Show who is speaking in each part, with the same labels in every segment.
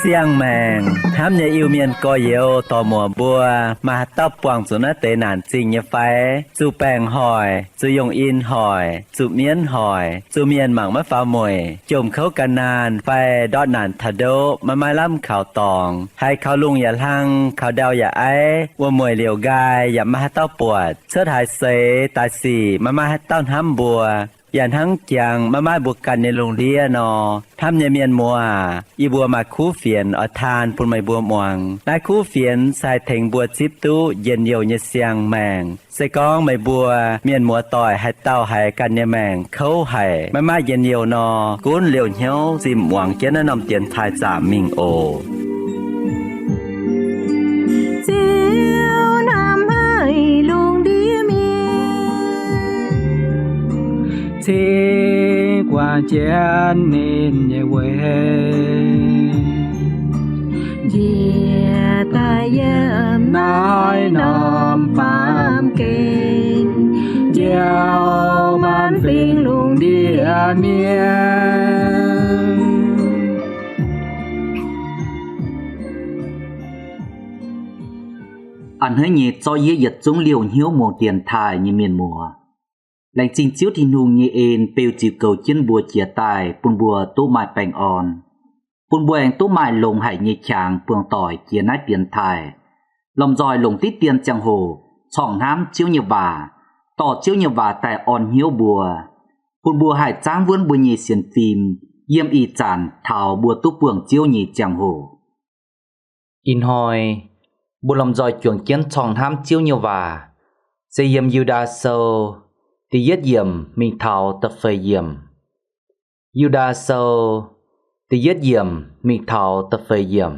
Speaker 1: Siang mèng, hám nhà yêu miền coi yếu tò mùa bùa, mà tóc quảng xuống nó tế nản trình như phái, chú bèng hỏi, chú dùng in hỏi, chú miến hỏi, chú miền mảng mất phá mùi, chùm khấu cả nàn, phai đọt nản thà đô, mà mai lắm khảo tòng, hay khảo lungอย่าlăng, khảo đauอย่าấy,ว่ามวยเหลียวกายอย่ามาให้เต้าปวดเชิดหายเสตายสี่มาให้เต้าห้ำบัวอย่างทั้งจังมาบวกกันในโรงเรียนนอทำยาเมียนมัวอีบัวมาคู่เฟียนอทานปุ่นไม่บัวมวงได้คู่เฟียนใส่เถงบัวจิบตู้เย็นเยียวเยเสียงแมงใส่กองไม่บัวเมียนมัวต่อยให้เต้าให้กันเยแมงเขาให้มาเย็นเยียวนอกุ้นเหลียวเหี้ยวจิมหวังเจนนำเตียนทายจ่ามิงโอ
Speaker 2: thế qua chén nên nhẹ quê
Speaker 3: dìa ta yếm
Speaker 2: nói nòm phàm kinh gieo man phiền luôn địa miên
Speaker 4: anh hơi nhẹ cho dễ giật chúng liều hiếu mùa tiền thải như miền mùa lành trình chiếu thì nung như ên bêu chịu cầu chân bùa chia tài bùn bùa tố mại bành on bùn bùa anh tố mại lồng hải như chàng phương tỏi chia nát tiền thải lòng dòi lồng tít tiền chẳng hồ chọn hám chiếu như bà tỏ chiếu như bà tại on hiếu bùa bùn bùa hải tráng vươn bùa nhị xiên phim yêm y chản thảo bùa tố phương chiếu nhị chẳng hồ
Speaker 5: in hoi bùa lòng dòi chuồng chiến chọn hám chiếu như bà xây yêm yu đa sâu thì giết diệm mình thảo tập phơi diệm Yuda sâu thì giết diệm mình thảo tập phơi diệm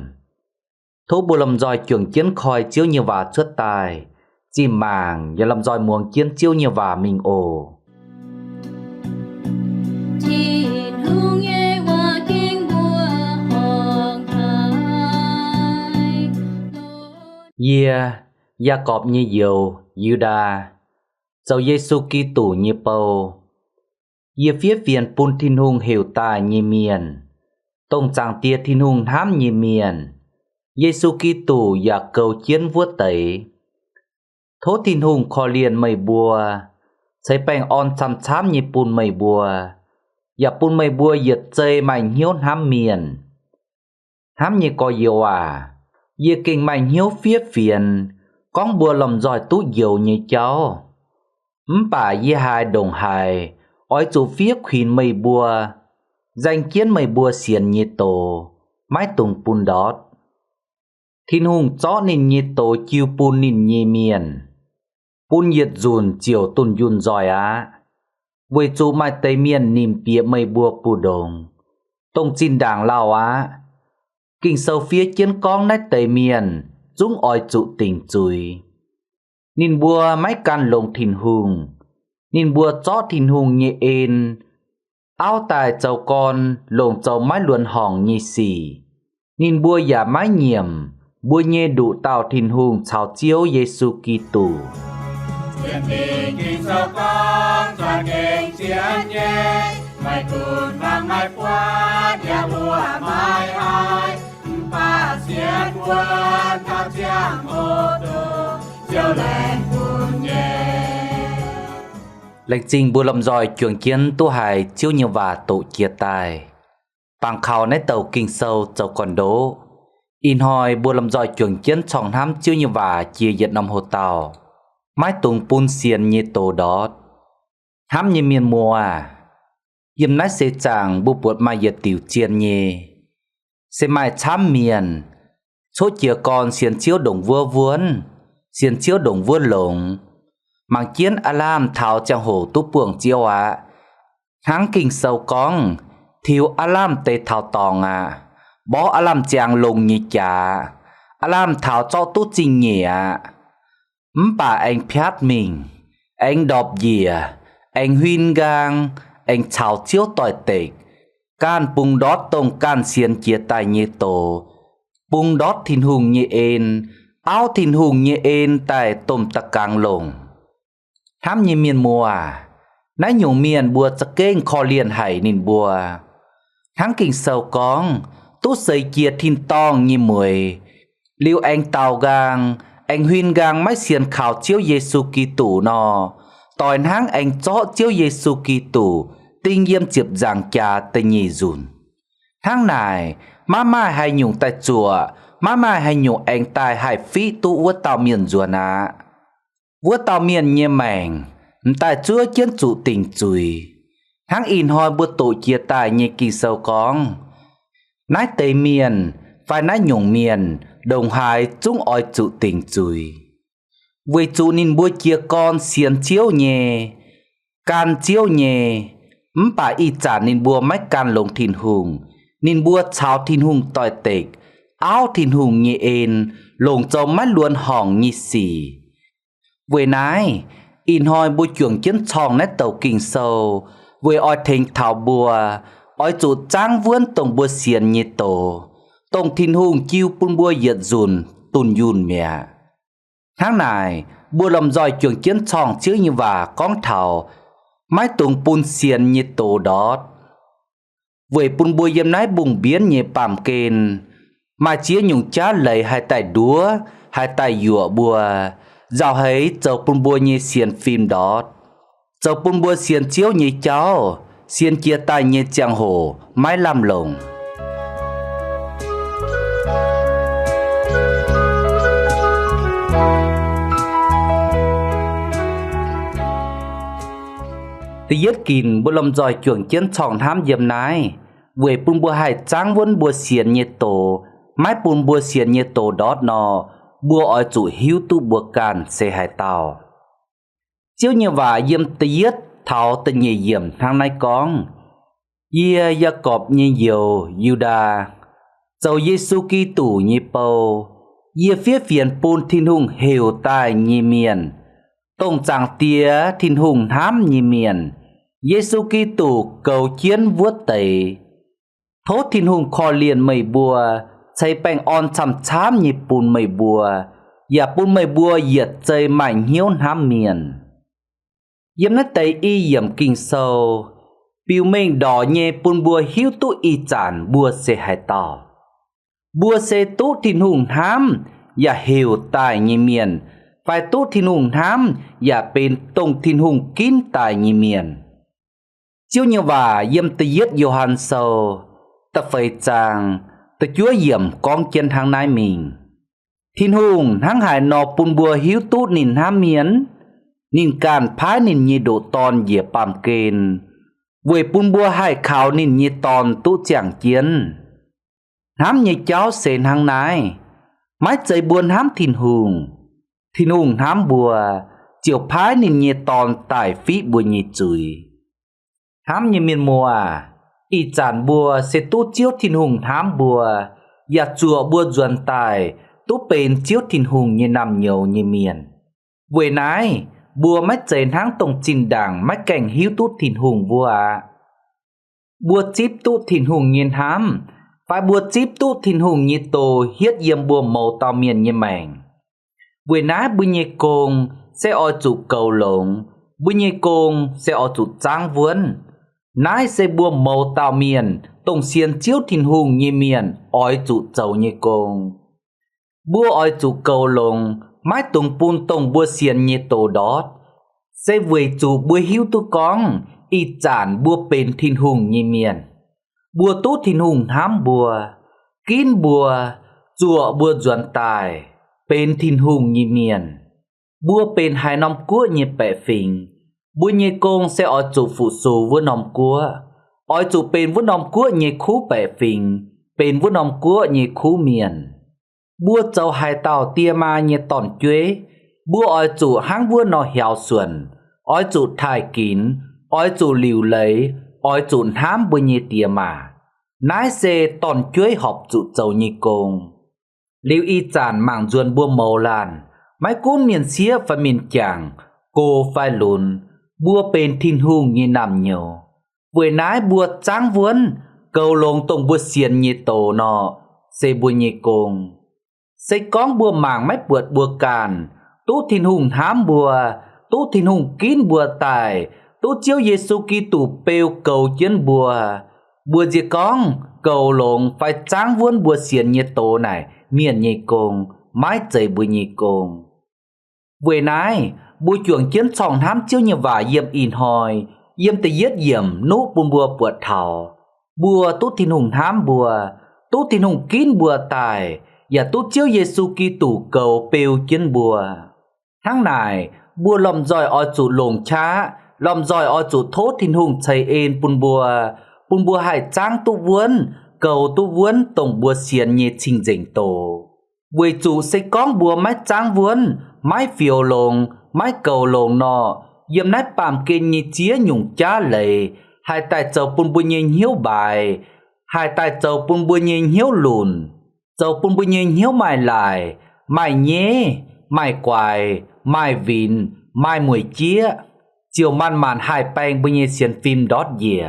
Speaker 5: thố bùa làm dòi trường chiến khoi chiếu như và xuất tài chim màng và làm dòi muồng chiến chiếu như và mình ồ yeah gia cọp như diều Yuda sau Giêsu Kitô như bầu, ye phía phiền pun thiên hùng hiểu ta như miền, tông chàng tia thiên hùng hám như miền, Giêsu Kitô ya cầu chiến vuốt tẩy, thố thiên hùng kho liền mây bùa, xây bèn on chăm chám như pun mây bùa, ya pun mây bùa giật chơi mạnh hiếu hám miền, hám như coi yêu ye kinh mạnh hiếu phía phiền, con bùa lòng giỏi tú dầu như cháu. Bà ye hai đồng hài, ói chủ phía khuyên mây bùa, danh kiến mây bùa xiên nhiệt tổ, mái tùng pun đót. Thiên hùng chó nên nhiệt tổ chiêu pun nên nhê miền, pun nhiệt dùn chiều tùn dùn giỏi á. Với chủ mai tây miền nìm bịa mây bùa pù đồng, tông chín đảng lao á. Kinh sâu phía chiến con nách tây miền, dũng ói chủ tình chùi. Nhìn bùa máy can lồng thìn hùng, nhìn bùa chó thìn hùng như ên, áo tài cháu con lồng cháu mái luận hỏng như xì. Nhìn bùa giả mái nhiệm, bùa nhê đủ tàu thìn hùng chào chiếu Giêsu Kitô.
Speaker 6: Chuyện tình kinh sâu con, toàn kinh chiến nhé, mày cùn vang mai qua, nhà bùa mai ai, bà xiên quân, thao chiang ô tô.
Speaker 5: Lệnh trình bùa lâm dòi chuồng chiến tu hài chiếu nhiều và tổ chia tài bằng khảo nét tàu kinh sâu cháu còn đố in hoi bùa lâm dòi chuồng chiến trọng hám chiếu nhiều và chia giật năm hồ tàu mái tùng pun xiên như tổ đó hám như miền mùa yếm nát xê chàng bù bột mai giật tiểu chiên nhê xê mai chám miền số chia con xiên chiếu đồng vua vuốn xiên chiếu đồng vua lồng mang chiến alam thảo chẳng hồ tú buồng chiếu háng kinh sâu con thiếu alam tê thảo tòng bó alam chàng lồng như chả alam thảo cho tú trình nhỉ bà anh piát mình anh đọp dìa anh huyên gang anh chào chiếu tỏi tịch can bung đót tông can xiên chia tài như tổ bung đót thiên hùng như ên áo thiên hùng như ên tại tôm tắc càng lồng hám như miền mùa nãy nhung miền bùa chắc kênh kho liền hải nín bùa tháng kinh sâu con tú xây chia thiên tong như mùi liêu anh tàu gang anh huyên gang máy xiên khảo chiếu Giêsu Kitô nọ tỏi háng anh chó chiếu Giêsu Kitô tinh yếm chiệp giảng cha tây nhì dùn tháng này má mai hay nhung tại chùa má mai hay nhung anh tài hải phí tụ vua tàu miền rùa nà vua tàu miền như mảnh tại chúa chiến chủ tình chùi tháng in hoi bữa tổ chia tài như kỳ sâu con nái tây miền phải nái nhung miền đồng hài chúng oi chủ tình chùi với chủ nên bữa chia con xiên chiếu nhẹ can chiếu nhẹ bà y trả nên bùa mách can lồng thiên hùng nên bùa cháo thiên hùng tỏi tịch áo thiên hùng như ên lồng cho mắt luôn hỏng như xì với nái in hoi bùa chuồng chiến tròn nét tàu kinh sâu với oi thình thảo bùa oi chủ trang vươn tổng bùa xiên như tổ tổng thiên hùng chiêu pun bùa giật dùn tùn dùn mẹ tháng này bùa làm giỏi chuồng chiến tròn chứ như và con thảo mái tung pun xiên như tổ đót với pun bùa yếm nái bùng biến như bàm kên mà chia nhung chá lấy hai tay đúa hai tay dụa bùa dạo ấy châu pun bùa như xiên phim đót châu pun bùa xiên chiếu như cháu xiên chia tay như chàng hồ mái làm lồng thì yết kín bùa lâm giỏi chuồng chiến trọng hám yếm nái với pun bùa hai tráng vốn bùa xiên như tổ mái pun bùa xiên như tổ đót nọ bùa ở chủ hiếu tu bùa càn xe hai tàu chiếu như và yếm tí yết thảo tình nhị yếm thang này con yê gia cọp như dầu Yuda dầu Giêsu Kitô như bầu yê phía phiền pun thiên hùng hiểu tài như miền tông chẳng tía thiên hùng hám như miền Giêsu Kitô cầu chiến vuốt tẩy thốt thiên hùng kho liền mây bùa xây bánh on chăm chám như pun mây bùa và pun mây bùa diệt chơi mảnh hiếu hám miền yếm nát tẩy y yếm kinh sâu biểu mình đỏ nhẹ pun bùa hiếu tu y chản bùa xe hai tỏ bùa xe tu thiên hùng hám và hiểu tài như miền phải tu thiên hùng hám và bên tông thiên hùng kín tài như miền chiếu như và yếm tây yết Johan sâu ta phải chàng ta chúa yếm con chân hàng nai mình thiên hùng hàng hải nọ pun bùa hiếu tu nín hám miến nín càn phái nín nhị độ tòn dễ bàm kên với pun bùa hải khảo nín nhị tòn tu chẳng chiến hám nhị cháu sền hàng nai mái chơi buồn hám thiên hùng hám bùa chiều phái nín nhị tòn tại phí bùa nhị chùi hám như miền mùa y chản bùa sẽ tu chiếu thiên hùng hám bùa và chùa bùa duẩn tài tu bền chiếu thiên hùng như nằm nhiều như miền với nái bùa mách chén háng tổng trình đảng mách cảnh hiếu tu thiên hùng bùa bùa chíp tu thiên hùng nhiên hám phải bùa chíp tu thiên hùng như tổ hiết yếm bùa màu tao miền như mảnh với nái bùa nhẹ công sẽ ở chủ cầu lồng bùa nhẹ công sẽ ở chủ trang vốn nái sẽ bùa màu tàu miền tổng xiên chiếu thiên hùng như miền ói chủ châu như công bùa ói chủ cầu lồng mái tùng pun tông bùa xiên như tổ đót sẽ với chủ bùa hiếu tu con y chản bùa bền thiên hùng như miền bùa tu thiên hùng hám bùa kín bùa chùa bùa duẩn tài bền thiên hùng như miền bùa bền hai năm cua như bẻ phình bùa nhẹ công sẽ ở chủ phụ số với nòng cua ở chủ bền với nòng cua nhẹ khu bẻ phình bền với nòng cua nhẹ khu miền bùa châu hai tàu tia ma nhẹ tòn chuế bùa ở chủ háng vua nọ hèo xuẩn ở chủ thải kín ở chủ liều lấy ở chủ hám bùa nhẹ tia ma nái xe tòn chuế họp chủ châu nhẹ công liều y chản mảng duôn bùa màu làn mái cún miền xía và miền chàng cô phải lùn bùa bền thiên hùng như nằm nhiều với nái bùa tráng vốn cầu lồng tông bua xiên như tổ nọ sẽ bua như cùng sẽ con bua màng mách bượt bua càn tú thiên hùng hám bùa tú thiên hùng kín bùa tài tú chiếu Giêsu Kitô bêu cầu chiến bùa gì con cầu lồng phải tráng vốn bùa xiên như tổ này miền như cùng mái trời bùa như cùng về này bùa chuồng chiến sòng hám chiếu như vả yếm in hồi yếm tây yết yểm nụ bùn bùa bùa thảo bùa tú thiên hùng hám bùa tú thiên hùng kín bùa tài và tú chiếu Giêsu Kitô cầu bêu chiến bùa tháng này bùa lòng giỏi ở chủ lồng cha lòng giỏi ở chủ thốt thiên hùng chạy ên bùn bùa hải trang tu vốn cầu tu vốn tổng bùa xiên như trình dành tổ với chủ sẽ con bùa mái trang vốn mái phiêu lồng mái cầu lồng nọ yếm nái bàm kên như chía nhung cha lệ hai tay châu bùn bùa nhìn hiếu bài hai tay châu bùn bùa nhìn hiếu lùn châu bùn bùa nhìn hiếu mài lại mài nhé mài quài mài vịn mài mùi chía chiều man màn hai bang bùa nhìn xiên phim đót dìa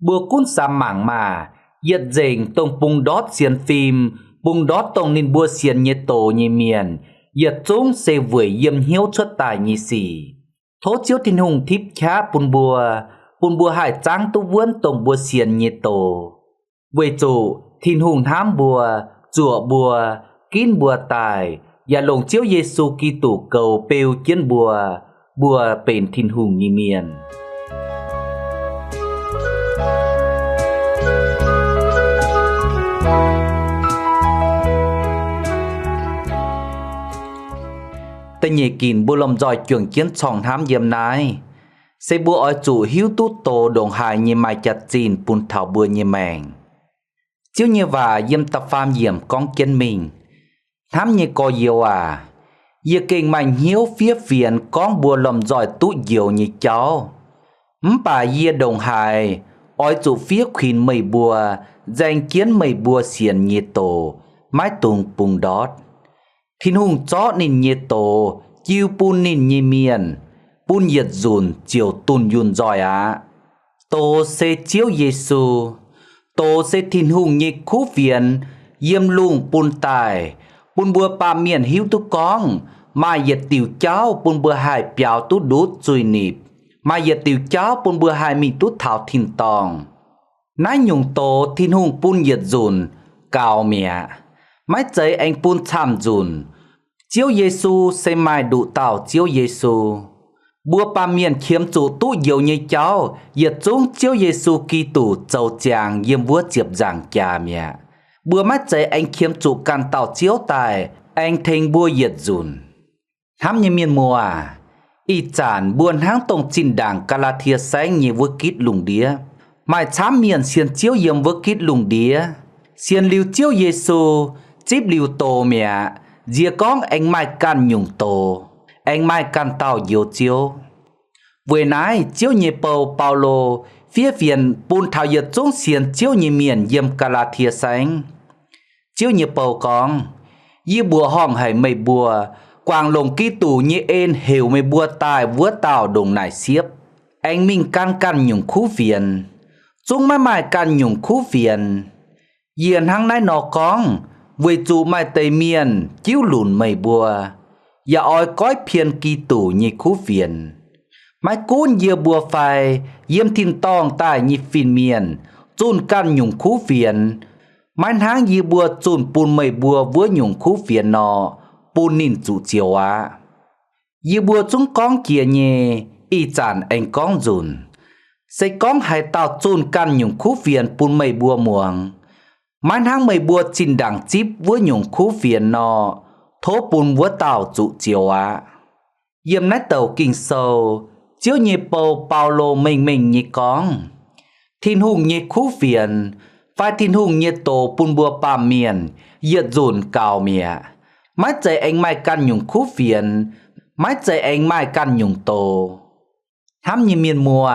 Speaker 5: bùa cún xa mảng mà yết dình tông bung đót xiên phim bung đót tông nên bùa xiên như tổ như miền yết chúng sẽ vưởi yếm hiếu xuất tài như xì thố chiếu thiên hùng thiếp khá bùn bùa hải trang tu vốn tổng bùa xiên như tổ với chủ thiên hùng hám bùa chùa bùa kín bùa tài và lồng chiếu Giêsu Kitô cầu bêu chiến bùa bền thiên hùng như miền tây nhị kín bùa lòng giỏi chuồng chiến sòng hám yếm nái sẽ bùa ở chủ hiếu tút tổ đồng hài như mai chặt chín bùn thảo bùa như mèng chiếu như và yếm tập phàm yếm con chân mình thám như có nhiều yê kinh mạnh hiếu phía phiền con bùa lòng giỏi tút nhiều như cháu bà yê đồng hài ở chủ phía khuyên mây bùa danh kiến mây bùa xiên như tổ mái tung bùng đót thiên hùng chó nên như tổ chiêu bùn nên như miền bùn nhiệt dùn chiều tùn yun giỏi tổ sẽ chiếu Giêsu tổ sẽ thiên hùng như khú phiền yếm lung bùn tài bùn bùa bà miền hiếu tu con mà yết tiểu cháu bùn bùa hai piao tu đút chui nịp mà yết tiểu cháu bùn bùa hai mi tu thảo thiên tòng nái nhung tổ thiên hùng bùn nhiệt dùn cao mẹ mái chơi anh bùn tham dùn chiếu Giêsu sẽ mai đủ tàu chiếu Giêsu bùa bà miền khiếm chủ tu nhiều như cháu yết chúng chiếu Giêsu Kitô châu chàng yếm vua chiệp giảng cha mẹ bùa mái chơi anh khiếm chủ can tàu chiếu tài anh thành bùa yết dùn hám như miền mùa y chản buồn háng tông chín đảng Galatia sáng như vua kít lùng đĩa mai chám miền xiên chiếu yếm vua kít lùng đĩa xiên liu chiếu Giêsu chip liu tổ mẹ dìa con anh mai can nhung tổ anh mai can tàu nhiều chiếu với nái chiếu như Paulo phía phiền bùn thảo yết chúng xiên chiếu như miền yếm Galatia sáng chiếu như Paulo con y bùa hong hay mây bùa quang lồng Kitô như ên hiểu mây bùa tài vua tàu đồng nải xiếp anh mình can nhung khú phiền chúng mai can nhung khú phiền yên hăng nái nọ con với chủ mai tây miền chiếu lùn mây bùa và oi cõi phiền Kitô như khú phiền mai cún dìa bùa phai yếm thiên tong tài như phiền miền chun can nhung khú phiền mai háng dìa bùa chun bùn mây bùa vua nhung khú phiền nọ bùn nín chủ chiều dìa bùa chúng con kia nhé y chản anh con dùn sẽ con hai tao chun can nhung khú phiền bùn mây bùa muồng mai háng mây bùa chín đảng chip vua nhung khú phiền nọ thố bùn vua tàu chủ chiều yếm nái tàu kinh sâu chiếu như Paulo mình như con thiên hùng như khú phiền phải thiên hùng như tổ bùn bùa bà miền yết dùn cao mẹ mái chạy anh mai can nhung khú phiền mái chạy anh mai can nhung tổ hám như miền mùa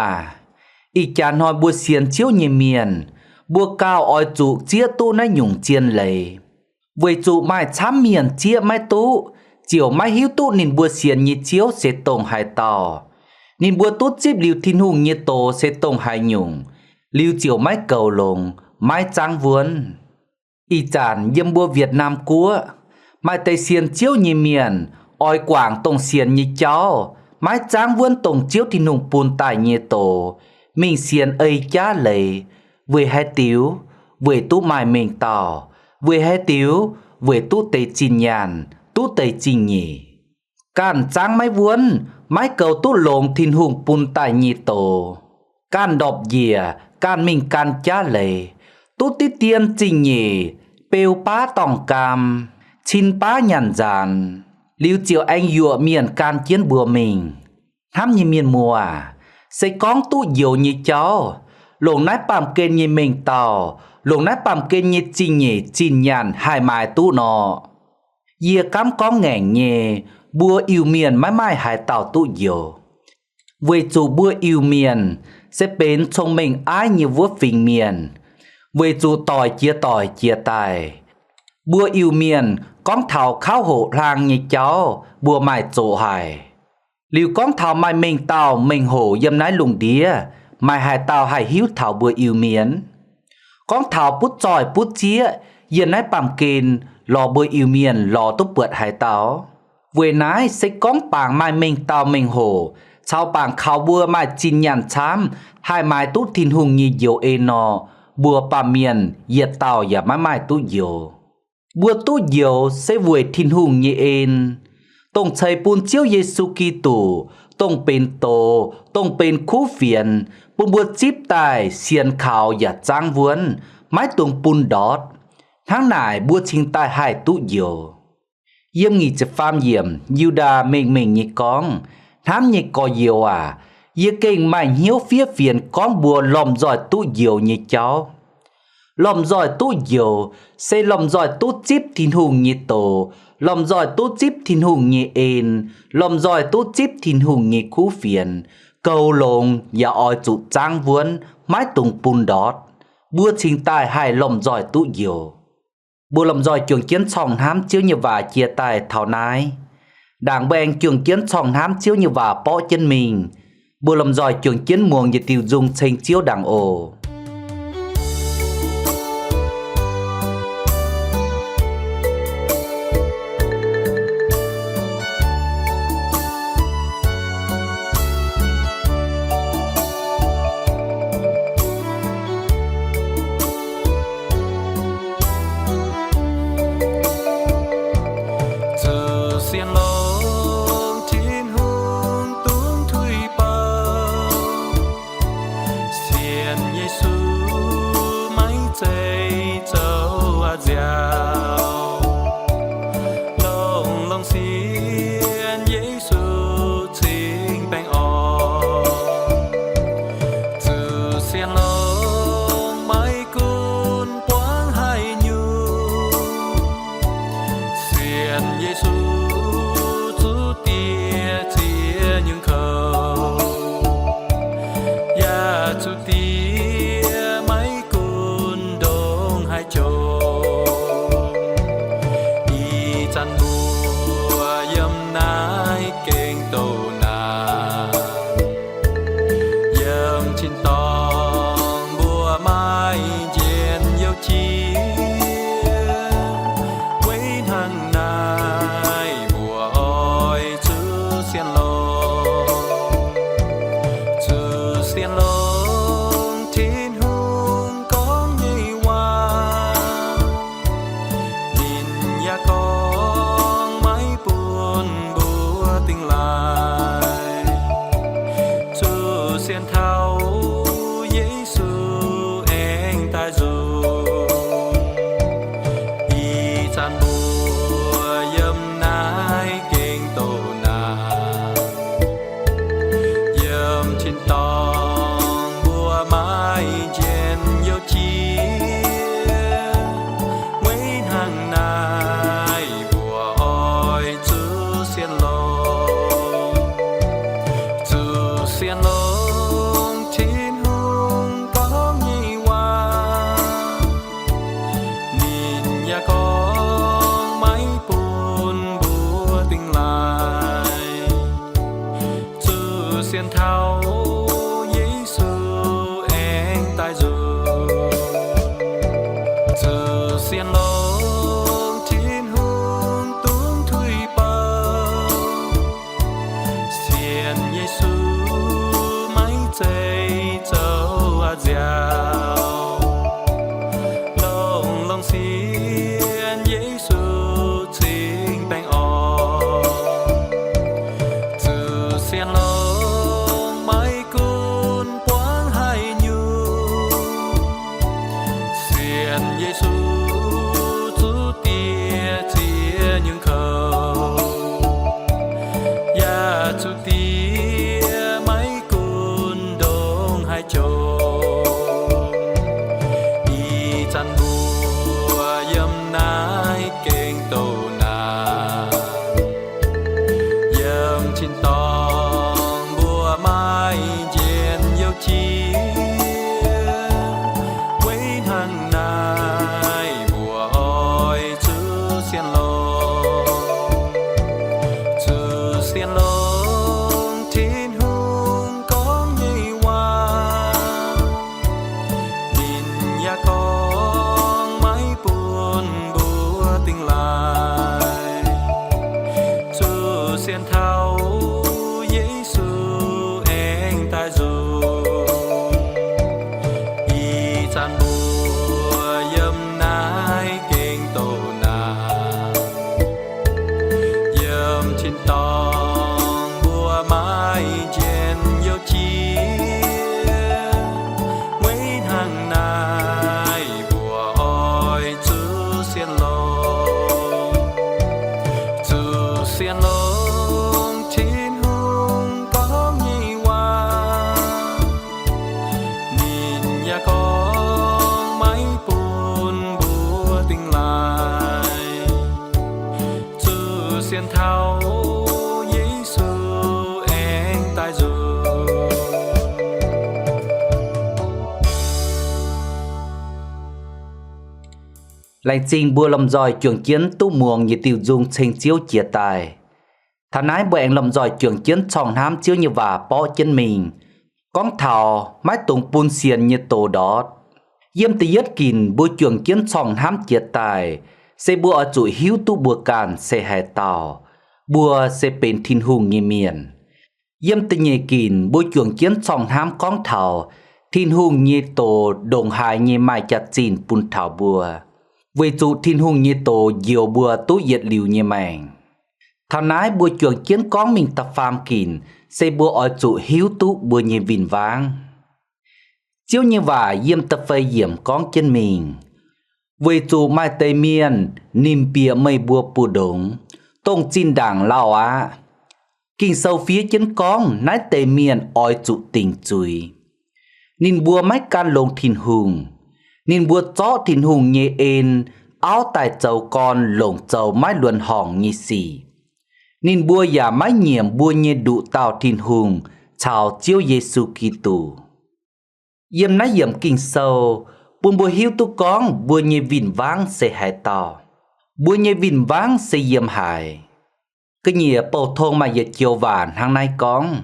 Speaker 5: y chán hỏi bùa xiên chiếu như miền bùa cao oi trụ chia tu nái nhung chiên lầy với trụ mai chám miền chia mai tu chiều mai hiếu tu nên bùa xiên như chiếu sẽ tông hai tàu nên bùa tốt chip liu thiên hùng như tổ sẽ tông hai nhung liu chiều mai cầu lồng mái trắng vuốn y chản yếm bua Việt Nam cúa mai tây xiên chiếu nhì miền oi quảng tông xiên nhì cháu mái trắng vuốn tông chiếu thì nùng bùn tại nhì tổ mình xiên ấy chá lầy vừa hai tiếu vừa tú mai mình tỏ vừa hai tiếu vừa tú tây chín nhàn tú tây chín nhì can trắng mái vuốn mái cầu tú lồng thìn hùng bùn tại nhì tổ can đọp dìa can mình can chá lầy tú tí tiên trình nhì bêu bá tòng cam chín bá nhàn giàn liu chiều anh dụa miền can chiến bùa mình hám như miền mùa sẽ con tú diệu như cháu lồng nái bàm kênh như mình tàu lồng nái bàm kênh như trình nhì chín nhàn hai mai tú nọ dìa cắm con ngẻng nhì bùa yêu miền mãi mãi hai tàu tú diệu với chủ bùa yêu miền sẽ bến trong mình ai như vua phình miền với chủ tỏi chia tài bùa yêu miền con thảo kháo hộ làng như cháu bùa mài chỗ hải liu con thảo mai mình tàu mình hổ dâm nái lùng đía mai hai tàu hai hiếu thảo bùa yêu miền con thảo bút tròi bút chia yên nái bàm kên lò bùa yêu miền lò tốt bượt hai tàu với nái sẽ con bảng mai mình tàu mình hổ sau bảng khảo bùa mai chín nhàn chám hai mai tú thìn hùng như diệu ê nọ bùa bà miền diệt tàu và mãi mãi tú diệu bùa tú diệu sẽ vùi thìn hùng như ên tông chạy bùn chiếu Giêsu Kitô tông bên tổ tông bên khu phiền bùn bùa chíp tài xiên khảo và trang vuốn mãi tông bùn đọt tháng nải bùa chính tài hai tú diệu yếm nghịจะฟาร์มเยี่ยมยูดาเม่งเม่งยี่กองถามยี่กอเยียวยี่เก่งไม่เหี้ยวเฟี้ยเฟียนกองบัวลมจอยตู้เยียวยี่เจ้าลมจอยตู้เยียวเซลมจอยตู้จิ๊บทินหุงยี่โตลมจอยตู้จิ๊บทินหุงยี่เอ็นลมจอยตู้จิ๊บทินหุงยี่คู่เฟียนเกาลงอย่าออยจุจ้างว้วนไม้ตุงปุนดอดบัวชิงตายให้ลมจอยตู้เยียวbùa làm giỏi trường kiến sòng hám chiếu như và chia tài thảo nái đảng bèn trường kiến sòng hám chiếu như và bỏ chân mình bùa làm giỏi trường kiến muồng như tiêu dùng thành chiếu đảng ổ
Speaker 6: Giêsu anh tại dù
Speaker 5: Lành trình bùa lầm giỏi trường chiến tu muồng như tiêu dung trình chiếu chia tài. Thà nái bùa anh lầm giỏi trường chiến trong hám chiếu như và bỏ chân mình. Con thảo mái tùng bùn xiên như tổ đót. Yếm tì yết kìn bùa trường chiến trong hám chia tài. Sẽ bùa ở chuỗi hiếu tu bùa càn sẽ hài tàu. Bùa sẽ bên thiên hùng như miền. Yếm tì nhẹ kìn bùa trường chiến trong hám con thảo. Thiên hùng như tổ đồng hài như mai chặt chín bùn thảo bùa. Vì chủ thiên hùng như tổ diều bùa tú diệt liều như màng. Thảo nái bùa trường chiến con mình tập phàm kìn. Sẽ bùa ở chủ hiếu tú bùa như vìn vang. Chiếu như và yếm tập phê yếm con chân mình. Vì chủ mai tây miền nìm bìa mây bùa bù đống. Tông chín đảng lao á. Kinh sâu phía chân con nái tây miền oi chủ tình chùi. Nín bùa mách can lông thiên hùng. Nín bùa chó thiên hùng nhẹ ên. Áo tài châu con lồng châu mái luân hỏng như xì. Nín bùa giả mái nhiệm bùa nhẹ đụ tàu thiên hùng. Chào chiếu Giê-xu Kitô. Yếm nái yếm kinh sâu. Bùn bùa hiếu tu con bùa nhẹ vìn vang sẽ hại tàu. Bùa nhẹ vìn vang sẽ yếm hại. Cái nhẹ bầu thôn mà yết chiều vạn hàng nay con.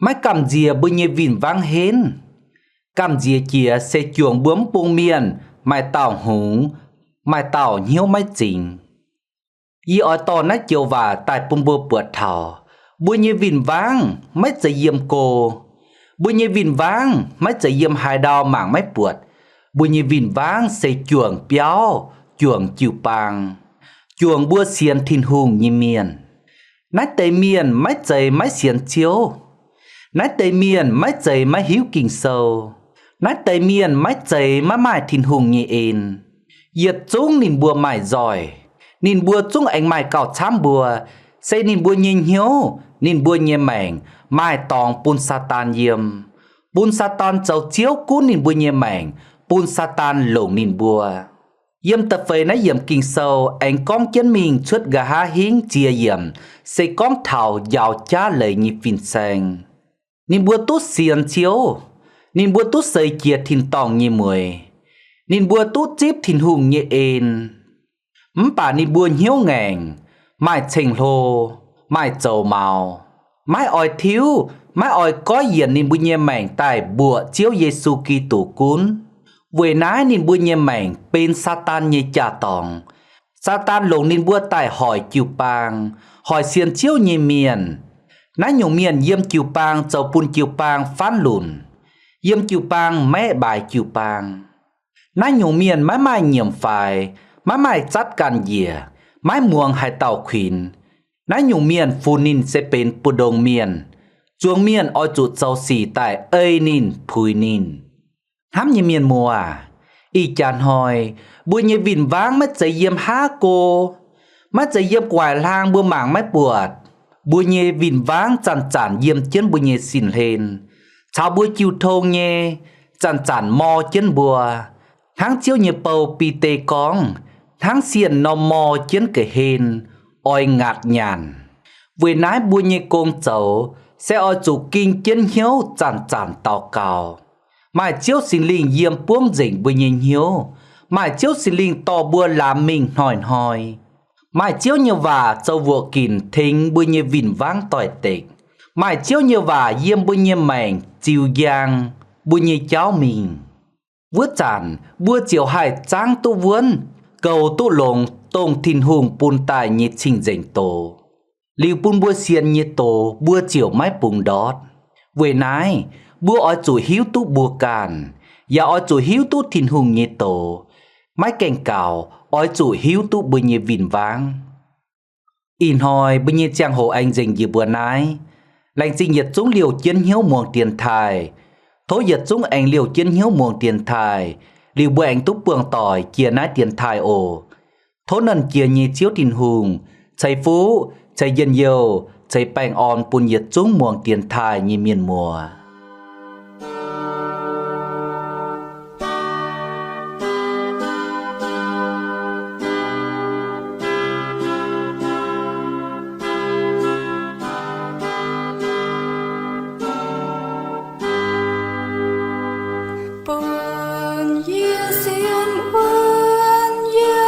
Speaker 5: Mái cầm dìa bùa nhẹ vìn vang hến. Cầm dìa chìa sẽ chuồng bướm bông miền. Mai tàu húng. Mai tàu nhiêu mai chỉnh. Ý ở tò nái chiều vả tại bùn bùa bượt thảo. Bùa nhẹ vìn vang mấy chạy yếm cô. Bùa nhẹ vìn vang mấy chạy yếm hai đào mảng mấy buột. Bùa nhẹ vìn vang sẽ chuồng béo. Chuồng chiều bàng. Chuồng bùa xiên thiên hùng như miền. Nái tây miền mấy chạy mấy xiên chiếu. Nái tây miền mấy chạy mấy hiếu kinh sâu. Nái tây miền mấy chạy mấy mai thiên hùng như ên. Yết chúng nín bùa mải giỏi. Nín bùa chúng anh mải cào chám bùa. Sẽ nín bùa nhìn hiếu. Nín bùa nhẹ mảnh. Mai tòng bùn Satan yếm. Bùn Satan châu chiếu cú nín bùa nhẹ mảnh. Bùn Satan lồng nín bùa. Yếm tập phê nái yếm kinh sâu. Anh con chân mình chuốt gà há hiến chia yếm. Sẽ con thảo giàu cha lời như phìn xanh. Nín bùa tốt xiên chiếu. Nín bùa tốt xây chia thiên tòng như mùi. Nín bùa tốt chếp thiên hùng như ên. Bà nín bùa hiếu ngành. Mai chênh lô. Mai châu màu. Mai oi thiếu. Mai oi có yên nín bùa nhẹ mảnh tại bùa chiếu Giê-xu Kitô cún. Vì nái nín bùa nhẹ mảnh bên Satan như cha tòng. Satan lồng nín bùa tại hỏi chiều bang. Hỏi xiên chiếu như miền. Nái nhung miền yếm chiều bang châu bùn chiều bang phán lùn. Yếm chiều bang mẹ bài chiều bang. Nái nhung miền mái mai nhiệm phải. Mái mai chát can dìa. Mái muông hai tàu khuyên. Nái nhung miền phù nín sẽ bên bù đồng miền. Chuông miền oi chuột châu xì tại ơi nín phùi nín. Hám như miền mùa à. Y chàn hỏi. Bùa như vìn vang mất chạy yếm há cô. Mất chạy yếm quài lang bùa mảng mái buột. Bùa như vìn vang chàn chàn yếm chân bùa như xin lên. Chào bùa chiều thâu nhé. Chàn chàn mò chân bùa. Tháng chiếu như bầu bì tê con. Tháng xiên nó mò chân kể hên. Ôi ngạt nhàn. Vì nái bùa như con cháu. Sẽ ở chủ kinh chân hiếu chàn chàn tàu cào. Mai chiếu xin linh yếm buông dĩnh bùa như hiếu. Mai chiếu xin linh to bùa làm mình hỏi hỏi. Mai chiếu như và châu vua kìn thính bùa như vìn vang tỏi tịch. Mai chiếu như và yếm bùa như mảnh chiều giang bùa như cháu mình. Vua chản bùa chiều hai trang tu vốn. Cầu tu lồng tông thiên hùng bùn tài như trình dành tổ. Liu bùn bùa xiên như tổ bùa chiều mái bùn đót. Về nái bùa ở chủ hiếu tu bùa càn. Và ở chủ hiếu tu thiên hùng như tổ. Mái cành cào ở chủ hiếu tu bùa như vìn vang. In hỏi bùa như trang hồ anh dành như bùa nái. Lành sinh nhật chúng liều chiến hiếu muông tiền thai. Thố nhật chúng anh liều chiến hiếu muông tiền thai. Liều bùa anh túc buông tỏi chia nái tiền thai ồ. Thố nần chia như chiếu thiên hùng. Chạy phú, chạy dân dầu, chạy bành on bùn nhật chúng muông tiền thai như miền mùa.
Speaker 3: Bồn ye xiên uan ye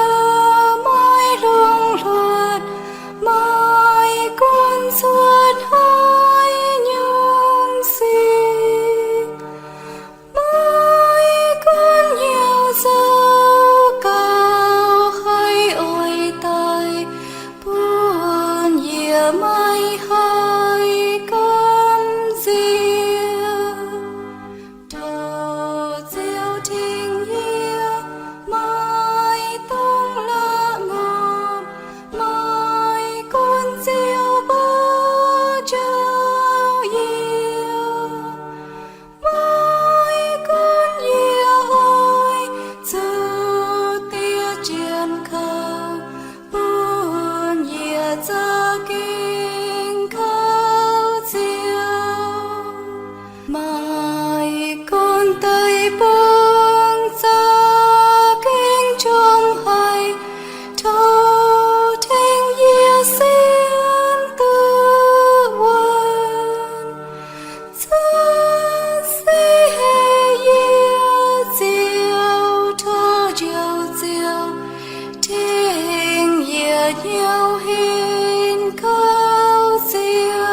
Speaker 3: nhau hiền cao siêu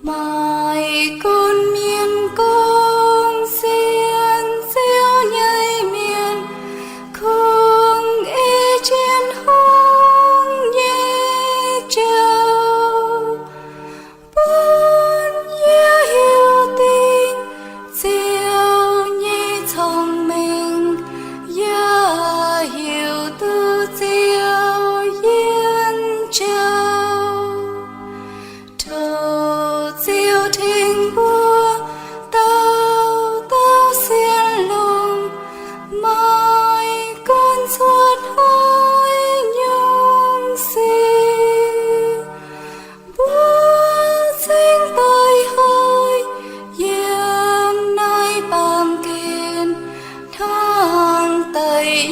Speaker 3: mai con miền con xiên siêu nhảy miền không e trên hông nhẹ trao bốn nhớ hiểu tình siêu nhẹ thông minh nhớ hiểu tư siêu yên trao thơ siêu thình bùa tao tao xiên lùng mai con suốt hối nhung xin bùa sinh tới hơi yếm nay bằng kiên thang tây